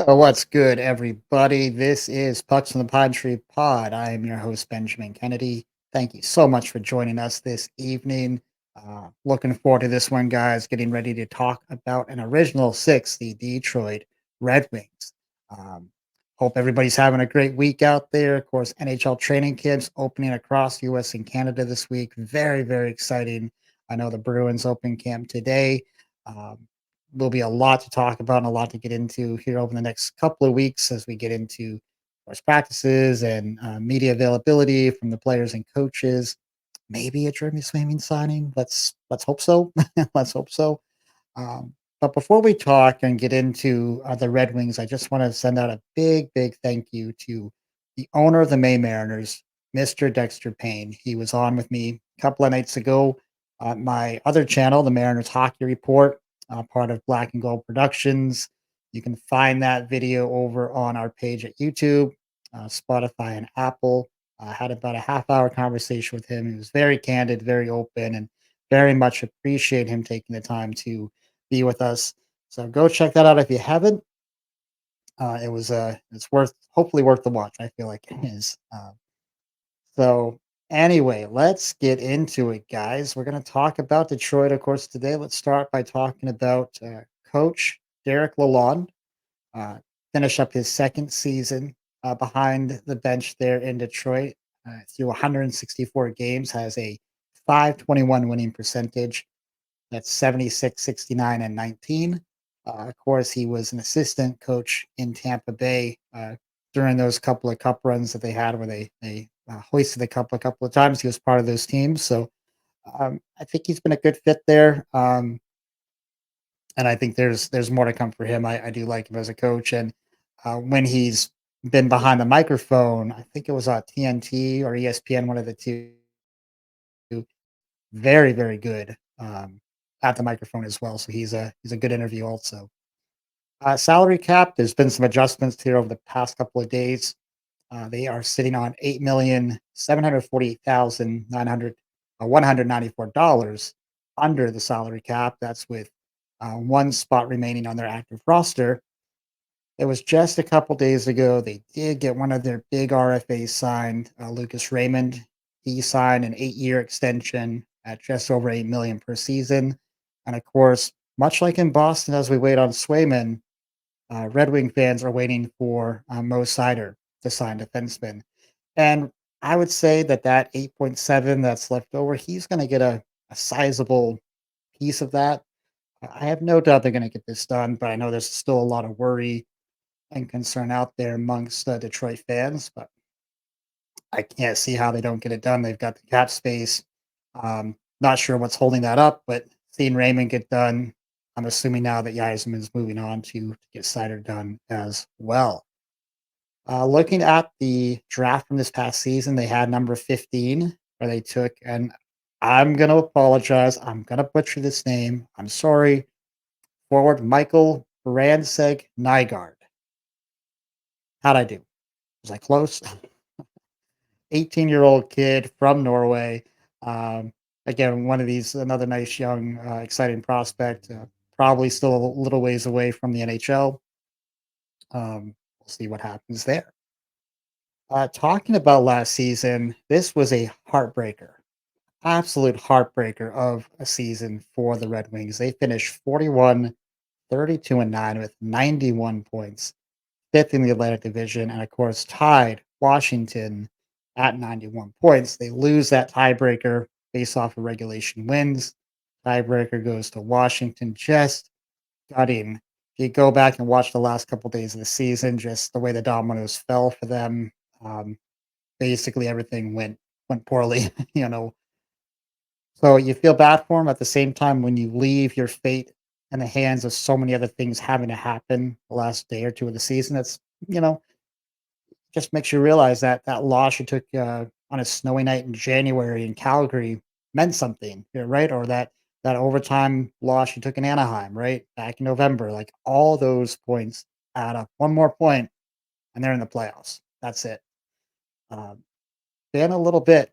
What's good, everybody? This is Pucks on the Pine Tree Pod. I am your host, Benjamin Kennedy. Thank you so much for joining us this evening. Looking forward to this one, guys. Getting ready to talk about an original six, the Detroit Red Wings. Um, Hope everybody's having a great week out there. Of course, NHL training camps opening across US and Canada this week. Very, very exciting. I know the Bruins open camp today. Um, will be a lot to talk about and a lot to get into here over the next couple of weeks as we get into course practices and media availability from the players and coaches. Maybe a Jeremy Swayman signing. Let's hope so. Let's hope so. But before we talk and get into the Red Wings, I just want to send out a big, big thank you to the owner of the May Mariners, Mr. Dexter Payne. He was on with me a couple of nights ago on my other channel, the Mariners Hockey Report, part of Black and Gold Productions. You can find that video over on our page at YouTube, Spotify, and Apple. I had about a half-hour conversation with him. He was very candid, very open, and very much appreciate him taking the time to be with us. So go check that out if you haven't. It's worth hopefully worth the watch. I feel like it is. So anyway, let's get into it, guys. We're going to talk about Detroit, of course, today. Let's start by talking about Coach Derek Lalonde. Uh, finish up his second season behind the bench there in Detroit. Through 164 games, has a 521 winning percentage. That's 76, 69, and 19. Of course, he was an assistant coach in Tampa Bay during those couple of cup runs that they had where they hoisted the cup a couple of times. He was part of those teams. So I think he's been a good fit there. And I think there's more to come for him. I do like him as a coach. And when he's been behind the microphone, I think it was TNT or ESPN, one of the two, very, very good at the microphone as well. So he's a good interview also. Salary cap, there's been some adjustments here over the past couple of days. They are sitting on 8,748,900 $194 under the salary cap. That's with one spot remaining on their active roster. It was just a couple days ago. They did get one of their big RFAs signed, Lucas Raymond. He signed an 8-year extension at just over 8 million per season. And of course, much like in Boston, as we wait on Swayman, Red Wing fans are waiting for Mo Sider to sign defenseman. And I would say that 8.7 that's left over, he's going to get a sizable piece of that. I have no doubt they're going to get this done, but I know there's still a lot of worry and concern out there amongst Detroit fans, but I can't see how they don't get it done. They've got the cap space. Not sure what's holding that up, but seeing Raymond get done, I'm assuming now that Yzerman's moving on to get Sider done as well. Looking at the draft from this past season, they had number 15, where they took, and I'm going to apologize. I'm going to butcher this name. I'm sorry. Forward Michael Brandseg Nygaard. How'd I do? Was I close? 18-year-old kid from Norway. Um, Again, one of these, another nice young, exciting prospect. Probably still a little ways away from the NHL. We'll see what happens there. Talking about last season, this was a heartbreaker, absolute heartbreaker of a season for the Red Wings. They finished 41, 32, and 9 with 91 points, fifth in the Atlantic Division, and of course tied Washington at 91 points. They lose that tiebreaker based off of regulation wins. Tiebreaker goes to Washington, just gutting. If you go back and watch the last couple days of the season, just the way the dominoes fell for them, um, basically everything went poorly. you know, so you feel bad for them at the same time when you leave your fate in the hands of so many other things having to happen the last day or two of the season. That's you know just makes you realize that that loss you took on a snowy night in January in Calgary meant something, right? Or that overtime loss you took in Anaheim, right, back in November. Like all those points add up. One more point, and they're in the playoffs. That's it. Um, Been a little bit,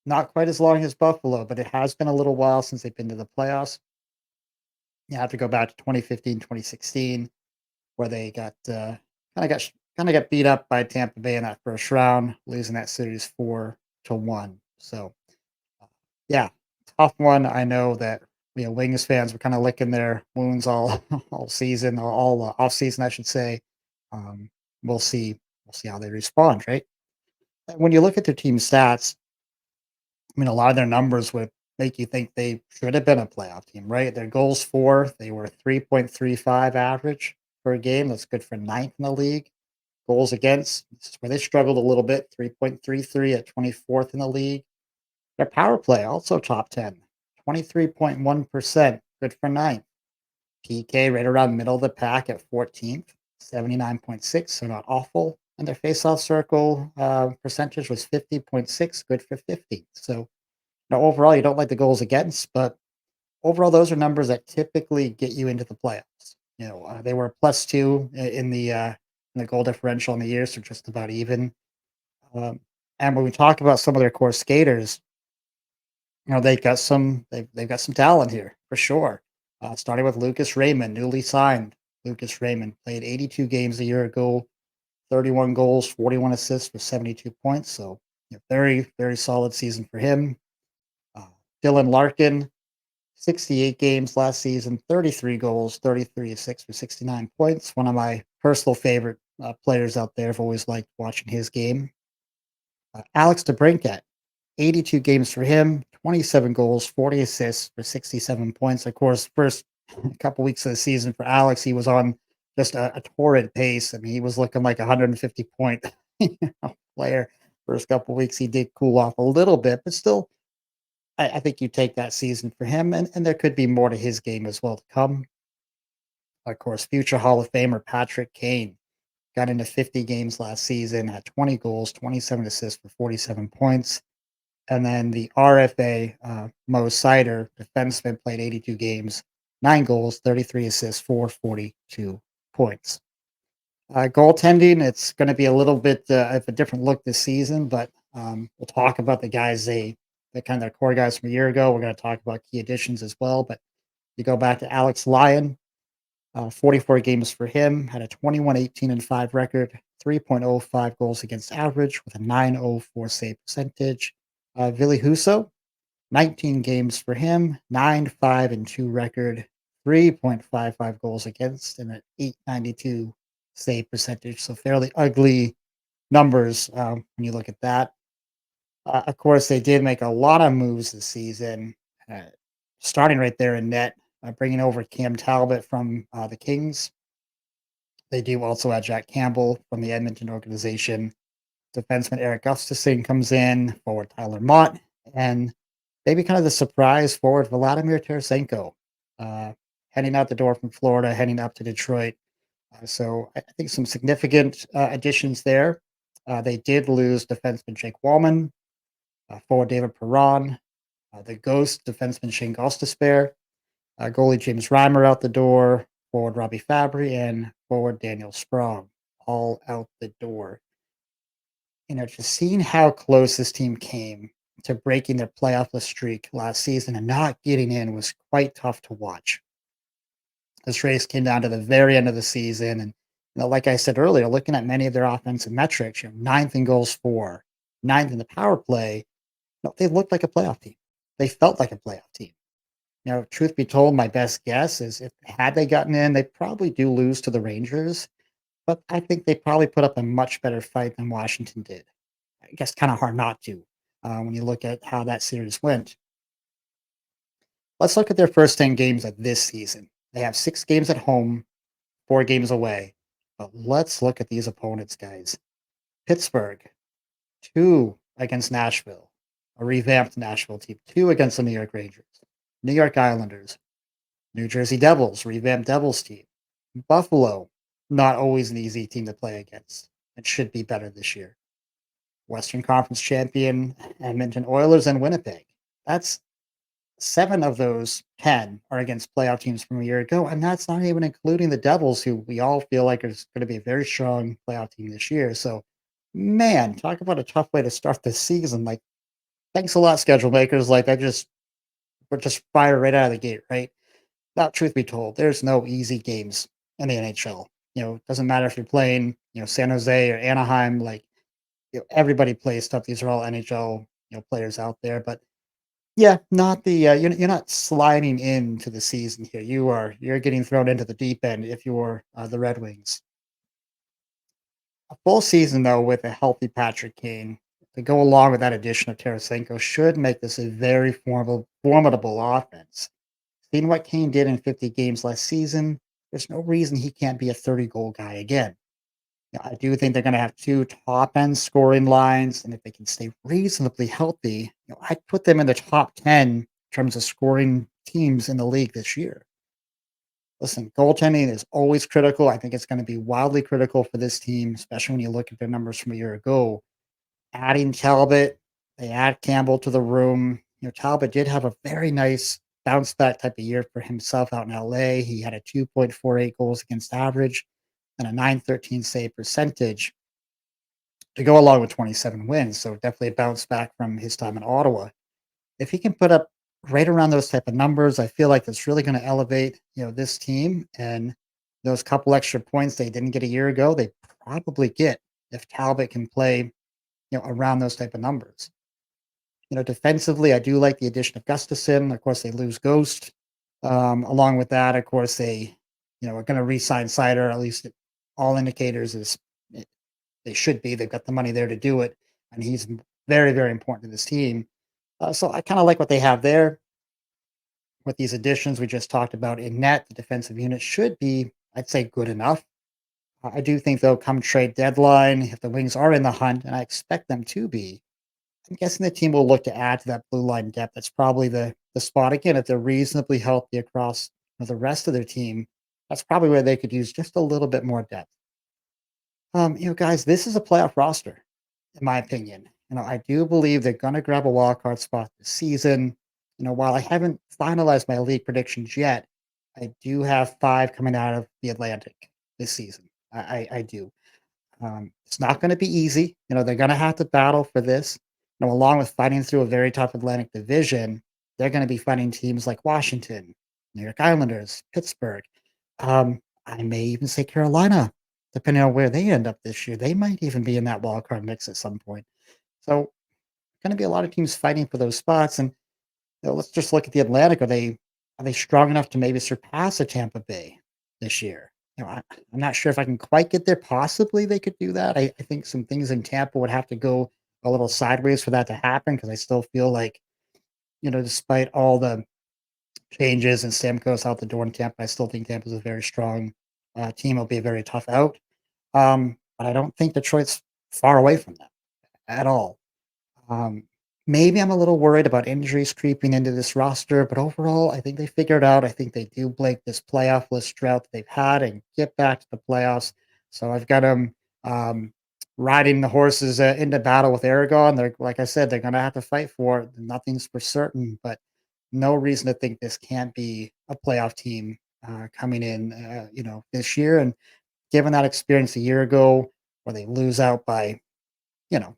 not quite as long as Buffalo, but it has been a little while since they've been to the playoffs. You have to go back to 2015, 2016. where they kind of got beat up by Tampa Bay in that first round, losing that series 4-1. So yeah, tough one. I know that Wings fans were kind of licking their wounds all all season, all off season, I should say. Um, we'll see. We'll see how they respond, right? When you look at their team stats, I mean, a lot of their numbers would make you think they should have been a playoff team, right? Their goals for, they were 3.35 average per game. That's good for ninth in the league. Goals against, this is where they struggled a little bit, 3.33 at 24th in the league. Their power play also top 10, 23.1%, good for ninth. PK right around middle of the pack at 14th, 79.6, so not awful. And their faceoff circle percentage was 50.6, good for 15th. So overall, you don't like the goals against, but overall, those are numbers that typically get you into the playoffs. They were +2 in the goal differential in the year, so just about even. Um, and when we talk about some of their core skaters, they've got some talent here for sure. Starting with Lucas Raymond, newly signed. Lucas Raymond played 82 games a year ago, 31 goals, 41 assists for 72 points. So very, very solid season for him. Uh, Dylan Larkin, 68 games last season, 33 goals, 33 assists for 69 points. One of my personal favorite players out there. I've always liked watching his game. Alex DeBrincat, 82 games for him, 27 goals, 40 assists for 67 points. Of course, first couple weeks of the season for Alex, he was on just a torrid pace. I mean, he was looking like a 150 point player. First couple weeks, he did cool off a little bit, but still, I think you take that season for him, and there could be more to his game as well to come. Of course, future Hall of Famer Patrick Kane got into 50 games last season, had 20 goals, 27 assists for 47 points. And then the RFA, Mo Sider, defenseman, played 82 games, 9 goals, 33 assists for 42 points. Goaltending, it's going to be a little bit of a different look this season, but we'll talk about the kind of their core guys from a year ago. We're going to talk about key additions as well. But you go back to Alex Lyon, 44 games for him, had a 21-18-5 record, 3.05 goals against average with a 904 save percentage. Ville Husso, 19 games for him, 9-5-2 record, 3.55 goals against, and an 892 save percentage. So fairly ugly numbers when you look at that. Of course, they did make a lot of moves this season, uh, starting right there in net, bringing over Cam Talbot from the Kings. They do also add Jack Campbell from the Edmonton organization. Defenseman Eric Gustafsson comes in, forward Tyler Mott, and maybe kind of the surprise forward Vladimir Tarasenko, uh, heading out the door from Florida, heading up to Detroit. So I think some significant additions there. They did lose defenseman Jake Wallman, forward David Perron, the ghost defenseman Shane Gostisbehere, goalie James Reimer out the door, forward Robbie Fabry, and forward Daniel Sprong, all out the door. Just seeing how close this team came to breaking their playoff streak last season and not getting in was quite tough to watch. This race came down to the very end of the season, and like I said earlier, looking at many of their offensive metrics, ninth in goals for, ninth in the power play, they looked like a playoff team. They felt like a playoff team. Truth be told, my best guess is if had they gotten in, they probably do lose to the Rangers, but I think they probably put up a much better fight than Washington did. I guess kind of hard not to when you look at how that series went. Let's look at their first 10 games of this season. They have 6 games at home, 4 games away. But let's look at these opponents, guys. Pittsburgh, 2 against Nashville, a revamped Nashville team, 2 against the New York Rangers. New York Islanders, New Jersey Devils, revamped Devils team. Buffalo, not always an easy team to play against. It should be better this year. Western Conference champion Edmonton Oilers and Winnipeg. That's 7 of those 10 are against playoff teams from a year ago, and that's not even including the Devils, who we all feel like is going to be a very strong playoff team this year. So, man, talk about a tough way to start the season. Like, thanks a lot, schedule makers. Like, we're just fire right out of the gate, right? Now, truth be told, there's no easy games in the NHL. doesn't matter if you're playing, San Jose or Anaheim, like, everybody plays stuff. These are all NHL, players out there, but yeah, not the you're not sliding into the season here. You're getting thrown into the deep end if you're the Red Wings. A full season though with a healthy Patrick Kane to go along with that addition of Tarasenko should make this a very formidable offense. Seeing what Kane did in 50 games last season, there's no reason he can't be a 30 goal guy again. I do think they're going to have two top end scoring lines, and if they can stay reasonably healthy, I'd put them in the top 10 in terms of scoring teams in the league this year. Listen, goaltending is always critical. I think it's going to be wildly critical for this team, especially when you look at their numbers from a year ago. Adding Talbot, they add Campbell to the room. Talbot did have a very nice bounce back type of year for himself out in LA. He had a 2.48 goals against average and a 913 save percentage to go along with 27 wins. So definitely a bounce back from his time in Ottawa. If he can put up right around those type of numbers, I feel like that's really going to elevate, this team, and those couple extra points they didn't get a year ago, they probably get if Talbot can play, around those type of numbers. Defensively, I do like the addition of Gustafson. Of course, they lose Ghost. Along with that, of course, they, are going to re-sign Sider. At least all indicators is they should be. They've got the money there to do it, and he's very, very important to this team. So I kind of like what they have there with these additions we just talked about in net. The defensive unit should be, I'd say, good enough. I do think though, come trade deadline, if the Wings are in the hunt, and I expect them to be, I'm guessing the team will look to add to that blue line depth. That's probably the spot again. If they're reasonably healthy across the rest of their team, that's probably where they could use just a little bit more depth. Guys, this is a playoff roster, in my opinion. I do believe they're going to grab a wild card spot this season. While I haven't finalized my league predictions yet, I do have five coming out of the Atlantic this season. I do. It's not going to be easy. They're going to have to battle for this. Along with fighting through a very tough Atlantic division, they're going to be fighting teams like Washington, New York Islanders, Pittsburgh. I may even say Carolina, depending on where they end up this year. They might even be in that wild card mix at some point. So, going to be a lot of teams fighting for those spots. And let's just look at the Atlantic. Are they strong enough to maybe surpass a Tampa Bay this year? I'm not sure if I can quite get there. Possibly they could do that. I think some things in Tampa would have to go a little sideways for that to happen because I still feel like, despite all the changes and Stamkos out the door in Tampa, I still think Tampa's a very strong team. It'll be a very tough out. But I don't think Detroit's far away from that at all. Um, Maybe I'm a little worried about injuries creeping into this roster, but overall, I think they figured out. I think they do break this playoff list drought that they've had and get back to the playoffs. So I've got them riding the horses into battle with Aragon. They're like I said, they're going to have to fight for it. Nothing's for certain, but no reason to think this can't be a playoff team coming in, this year. And given that experience a year ago, where they lose out by,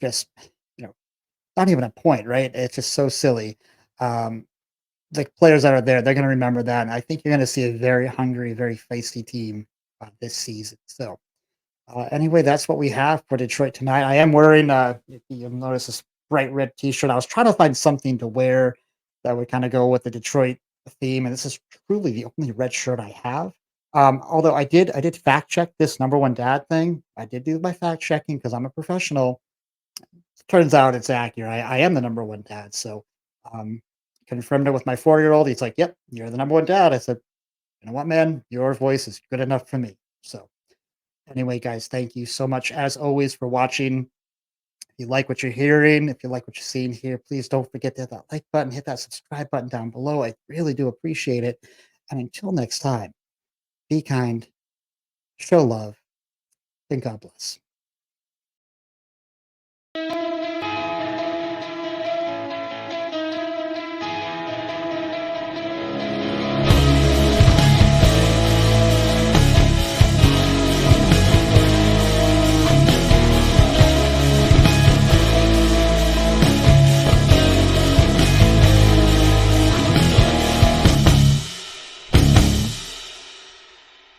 just you know not even a point, right? It's just so silly. Um, the players that are there, they're going to remember that. And I think you're going to see a very hungry, very feisty team this season. So, anyway, that's what we have for Detroit tonight. I am wearing, if you'll notice, this bright red t shirt. I was trying to find something to wear that would kind of go with the Detroit theme. And this is truly the only red shirt I have. Although I did fact check this number one dad thing. I did do my fact checking because I'm a professional. Turns out it's accurate. I am the number one dad. So, um, confirmed it with my 4-year-old. He's like, "Yep, you're the number one dad." I said, "You know what, man? Your voice is good enough for me." So, anyway, guys, thank you so much as always for watching. If you like what you're hearing, if you like what you're seeing here, please don't forget to hit that like button, hit that subscribe button down below. I really do appreciate it. And until next time, be kind, show love, and God bless.